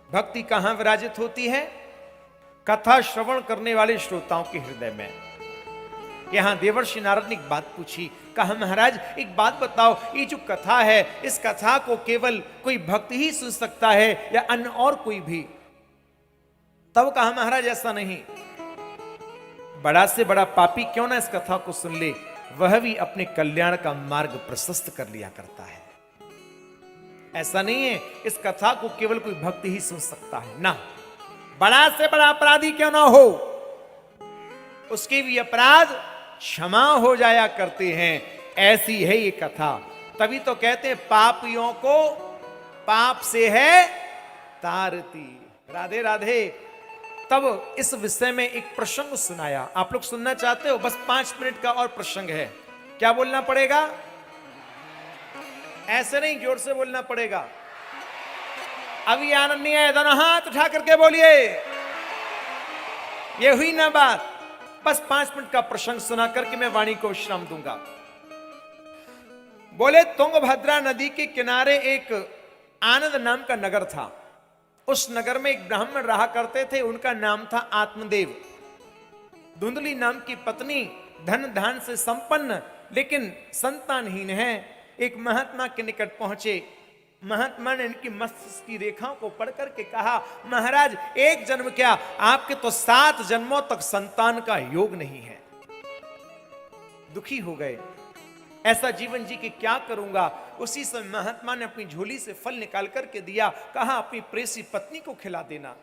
भक्ति कहां विराजित होती है? कथा श्रवण करने वाले श्रोताओं के हृदय में। यहां देवर्षि नारद ने एक बात पूछी, कहा महाराज एक बात बताओ, ये जो कथा है इस कथा को केवल कोई भक्त ही सुन सकता है या अन्य और कोई भी? तब कहा महाराज ऐसा नहीं, बड़ा से बड़ा पापी क्यों ना इस कथा को सुन ले, वह भी अपने कल्याण का मार्ग प्रशस्त कर लिया करता है। ऐसा नहीं है इस कथा को केवल कोई भक्त ही सुन सकता है, ना, बड़ा से बड़ा अपराधी क्यों ना हो उसके भी अपराध क्षमा हो जाया करते हैं। ऐसी है ये कथा। तभी तो कहते हैं पापियों को पाप से है तारती। राधे राधे। तब इस विषय में एक प्रसंग सुनाया, आप लोग सुनना चाहते हो? बस 5 मिनट का और प्रसंग है। क्या बोलना पड़ेगा? ऐसे नहीं, जोर से बोलना पड़ेगा। अभी आनंद नहीं आया, दोनों हाथ उठा करके बोलिए। ये हुई ना बात। बस 5 मिनट का प्रसंग सुना करके मैं वाणी को विश्राम दूंगा। बोले तुंगभद्रा नदी के किनारे एक आनंद नाम का नगर था। उस नगर में एक ब्राह्मण रहा करते थे, उनका नाम था आत्मदेव। धुंधली नाम की पत्नी, धन धान से संपन्न लेकिन संतानहीन है। एक महात्मा के निकट पहुंचे। महात्मा ने इनकी मस्तिष्क की रेखाओं को पढ़ करके कहा, महाराज एक जन्म क्या, आपके तो 7 जन्मों तक संतान का योग नहीं है। दुखी हो गए, ऐसा जीवन जी के क्या करूंगा। उसी समय महात्मा ने अपनी झोली से फल निकाल करके दिया, कहा अपनी प्रेसी पत्नी को खिला देना।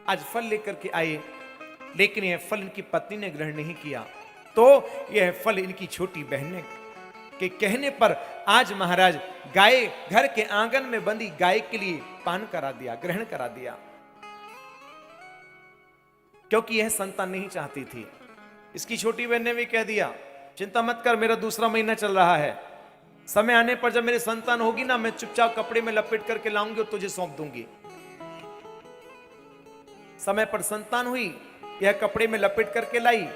आज फल लेकर के आए, लेकिन यह फल इनकी पत्नी ने ग्रहण नहीं किया। तो यह फल इनकी छोटी बहन के कहने पर आज महाराज गाय, घर के आंगन में बंधी गाय के लिए पान करा दिया, ग्रहण करा दिया, क्योंकि यह संतान नहीं चाहती थी। इसकी छोटी बहन ने भी कह दिया, चिंता मत कर, मेरा दूसरा महीना चल रहा है, समय आने पर जब मेरी संतान होगी ना, मैं चुपचाप कपड़े में लपेट करके लाऊंगी और तुझे सौंप दूंगी। समय पर संतान हुई, यह कपड़े में लपेट करके लाई,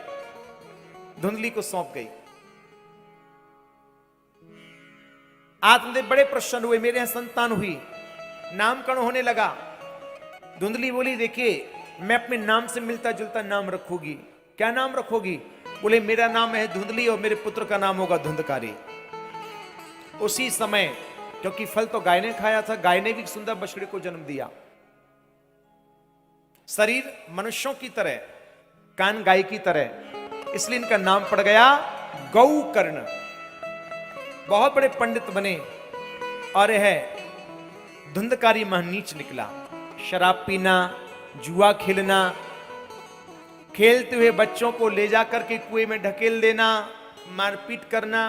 धुंधली को सौंप गई। आत्मदेव बड़े प्रसन्न हुए, मेरे यहां संतान हुई, नामकरण होने लगा। धुंधली बोली, देखिए मैं अपने नाम से मिलता जुलता नाम रखूंगी। क्या नाम रखोगी? बोले मेरा नाम है धुंधली और मेरे पुत्र का नाम होगा धुंधकारी। उसी समय, क्योंकि फल तो गाय ने खाया था, गाय ने भी सुंदर बछड़े को जन्म दिया। शरीर मनुष्यों की तरह, कान गाय की तरह, इसलिए इनका नाम पड़ गया गौकर्ण। बहुत बड़े पंडित बने और यह धुंधकारी महनीच निकला। शराब पीना, जुआ खेलना, खेलते हुए बच्चों को ले जाकर के कुएं में ढकेल देना, मारपीट करना,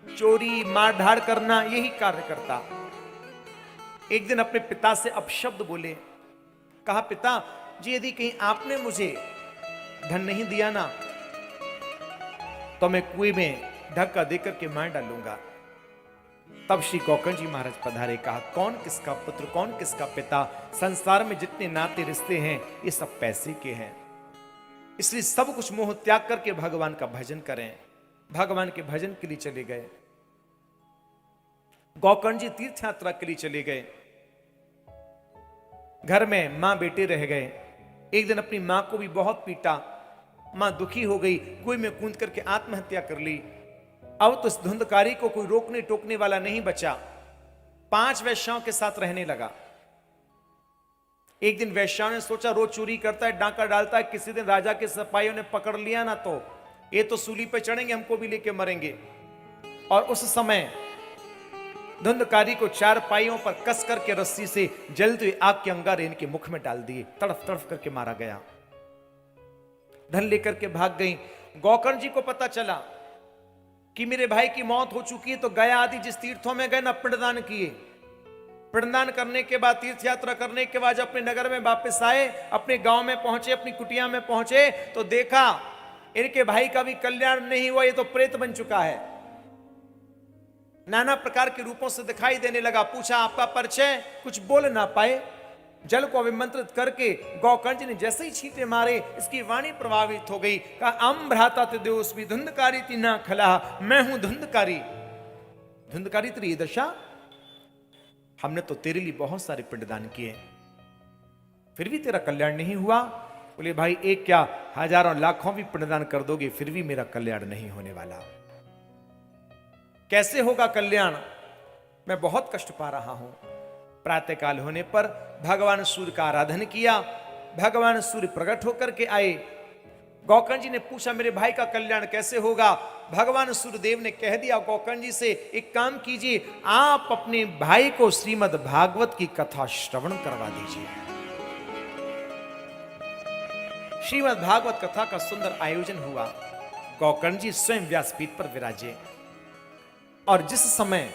चोरी मारधाड़ करना, यही कार्य करता। एक दिन अपने पिता से अपशब्द बोले, कहा पिता जी यदि कहीं आपने मुझे धन नहीं दिया ना, तो मैं कुएं में धक्का देकर के मार डालूंगा। तब श्री गोकर्ण जी महाराज पधारे, कहा कौन किसका पुत्र, कौन किसका पिता, संसार में जितने नाते रिश्ते हैं ये सब पैसे के हैं। इसलिए सब कुछ मोह त्याग करके भगवान का भजन करें। भगवान के भजन के लिए चले गए। गोकर्ण जी तीर्थ यात्रा के लिए चले गए। घर में मां बेटे रह गए। एक दिन अपनी मां को भी बहुत पीटा, मां दुखी हो गई, कुएं में कूद करके आत्महत्या कर ली। अब तो इस धुंधकारी को कोई रोकने टोकने वाला नहीं बचा। 5 वैश्याओं के साथ रहने लगा। एक दिन वैश्याओं ने सोचा रोज चोरी करता है, डांका डालता है, किसी दिन राजा के सिपाहियों ने पकड़ लिया ना तो ये तो सूली पे चढ़ेंगे, हमको भी लेके मरेंगे। और उस समय धुंधकारी को 4 पाइयों पर कस करके रस्सी से जलती हुई आग के अंगारे इनके मुख में डाल दिए, तड़फ तड़फ करके मारा गया। धन लेकर के भाग गई। गोकर्ण जी को पता चला कि मेरे भाई की मौत हो चुकी है, तो गया आदि जिस तीर्थों में गए ना, पिंडदान किए। पिंडदान करने के बाद, तीर्थ यात्रा करने के बाद जब अपने नगर में वापस आए, अपने गांव में पहुंचे, अपनी कुटिया में पहुंचे, तो देखा इनके भाई का भी कल्याण नहीं हुआ, ये तो प्रेत बन चुका है। नाना प्रकार के रूपों से दिखाई देने लगा। पूछा आपका परिचय, कुछ बोल ना पाए। जल को अभिमंत्रित करके गोकर्ण जी ने जैसे ही छींटे मारे, इसकी वाणी प्रभावित हो गई। कहा अम भ्राता ते देवस्मी धुंधकारी तीना खला, मैं हूं धुंधकारी। धुंधकारी तेरी दशा, हमने तो तेरे लिए बहुत सारे पिंडदान किए, फिर भी तेरा कल्याण नहीं हुआ। बोले भाई एक क्या हजारों लाखों भी पिंडदान कर दोगे फिर भी मेरा कल्याण नहीं होने वाला। कैसे होगा कल्याण? मैं बहुत कष्ट पा रहा हूं। प्रातःकाल होने पर भगवान सूर्य का आराधन किया, भगवान सूर्य प्रकट होकर के आए। गौकर्ण जी ने पूछा मेरे भाई का कल्याण कैसे होगा? भगवान सूर्यदेव ने कह दिया गौकर्ण जी से, एक काम कीजिए, आप अपने भाई को श्रीमद् भागवत की कथा श्रवण करवा दीजिए। श्रीमद् भागवत कथा का सुंदर आयोजन हुआ। गौकर्ण जी स्वयं व्यासपीठ पर विराजे और जिस समय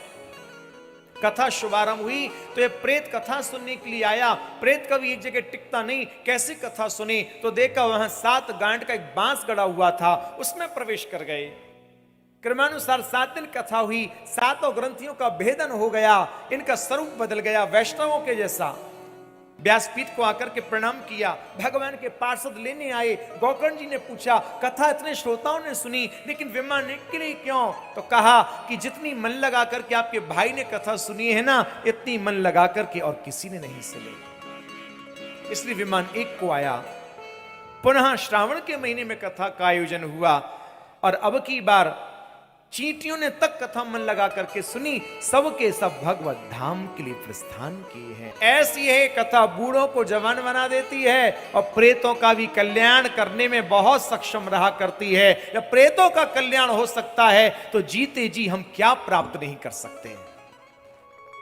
कथा शुभारंभ हुई तो ये प्रेत कथा सुनने के लिए आया। प्रेत कभी एक जगह टिकता नहीं, कैसी कथा सुने? तो देखा वहां 7 गांठ का एक बांस गड़ा हुआ था, उसमें प्रवेश कर गए। क्रमानुसार 7 दिन कथा हुई, 7 ग्रंथियों का भेदन हो गया, इनका स्वरूप बदल गया वैष्णवों के जैसा। व्यासपीठ को आकर के प्रणाम किया, भगवान के पार्षद लेने आए। गौकर्ण जी ने पूछा कथा इतने श्रोताओं ने सुनी लेकिन विमान निकली क्यों? तो कहा कि जितनी मन लगा करके आपके भाई ने कथा सुनी है ना, इतनी मन लगा करके और किसी ने नहीं सुनी, इसलिए विमान एक को आया। पुनः श्रावण के महीने में कथा का आयोजन हुआ और अब की बार चींटियों ने तक कथा मन लगा करके सुनी, सबके सब भगवत धाम के लिए प्रस्थान किए हैं। ऐसी है कथा, बूढ़ों को जवान बना देती है और प्रेतों का भी कल्याण करने में बहुत सक्षम रहा करती है। जब प्रेतों का कल्याण हो सकता है तो जीते जी हम क्या प्राप्त नहीं कर सकते हैं।